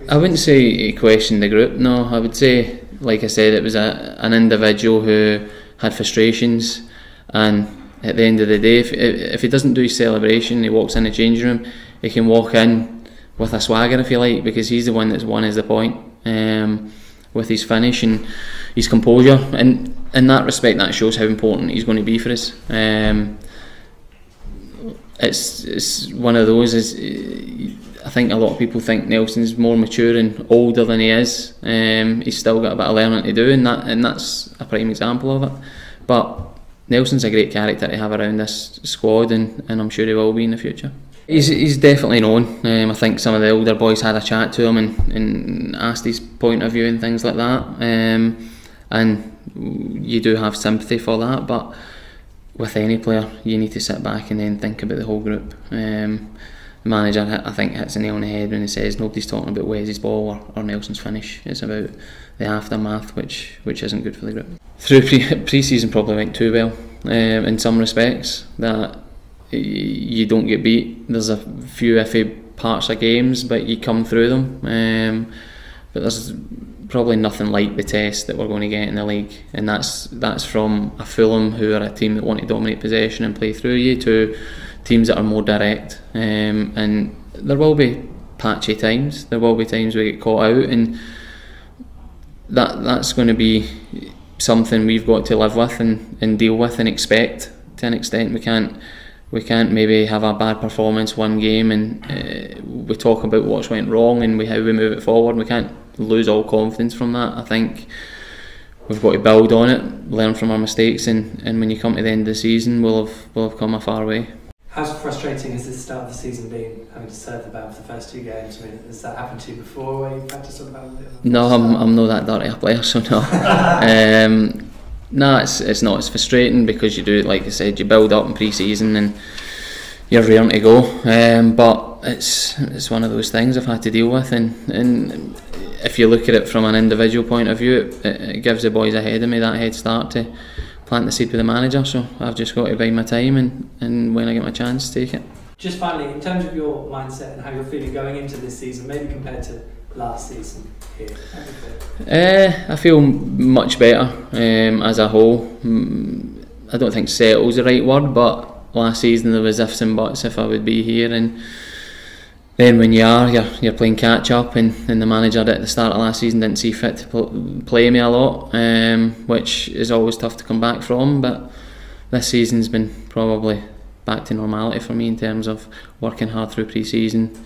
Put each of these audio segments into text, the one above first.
I wouldn't say he questioned the group, no. I would say, like I said, it was an individual who had frustrations, and at the end of the day, if he doesn't do his celebration, he walks in the changing room, he can walk in with a swagger, if you like, because he's the one that's won us the point with his finish and his composure, and in that respect that shows how important he's going to be for us. It's one of those, I think a lot of people think Nelson's more mature and older than he is. He's still got a bit of learning to do, and that's a prime example of it. But Nelson's a great character to have around this squad, and I'm sure he will be in the future. He's definitely known. I think some of the older boys had a chat to him and asked his point of view and things like that. And you do have sympathy for that, but with any player, you need to sit back and then think about the whole group. The manager, I think, hits the nail on the head when he says nobody's talking about Wes's ball or Nelson's finish. It's about the aftermath, which isn't good for the group. Through pre-season probably went too well in some respects, that you don't get beat. There's a few iffy parts of games, but you come through them. But there's probably nothing like the test that we're going to get in the league, and that's from a Fulham who are a team that want to dominate possession and play through you, to teams that are more direct. And there will be patchy times. There will be times we get caught out, and that's going to be something we've got to live with and deal with and expect to an extent. We can't maybe have a bad performance one game and we talk about what's went wrong and how we move it forward. We can't lose all confidence from that. I think we've got to build on it, learn from our mistakes, and when you come to the end of the season, we'll have come a far way. How frustrating has this start of the season been, having to serve the ban for the first 2 games? I mean, has that happened to you before, where you've had to sort of ban? No, I'm not that dirty a player, so no. No, it's not. It's frustrating because you do it, like I said, you build up in pre-season and you're raring to go. But it's one of those things I've had to deal with, and if you look at it from an individual point of view, it gives the boys ahead of me that head start to plant the seed with the manager. So I've just got to bide my time, and when I get my chance, take it. Just finally, in terms of your mindset and how you're feeling going into this season, maybe compared to last season here, how do you feel? I feel much better as a whole. I don't think settle's the right word, but last season there was ifs and buts if I would be here, and then when you're playing catch up, and the manager at the start of last season didn't see fit to play me a lot, which is always tough to come back from. But this season's been probably back to normality for me in terms of working hard through pre-season,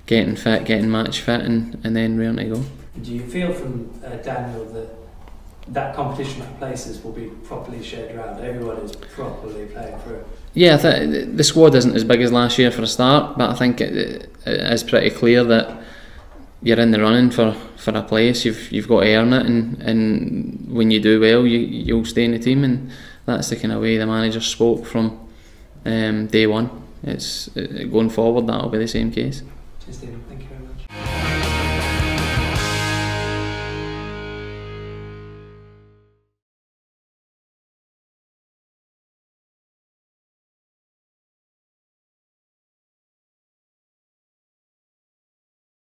getting fit, getting match fit, and then ready to go. Do you feel from Daniel that competition for places will be properly shared around? Everyone is properly playing for it? Yeah, the squad isn't as big as last year for a start, but I think it is pretty clear that you're in the running for a place. You've got to earn it, and when you do well, you'll stay in the team, and that's the kind of way the manager spoke from day one. It's going forward, that'll be the same case. Cheers, Steven. Thank you.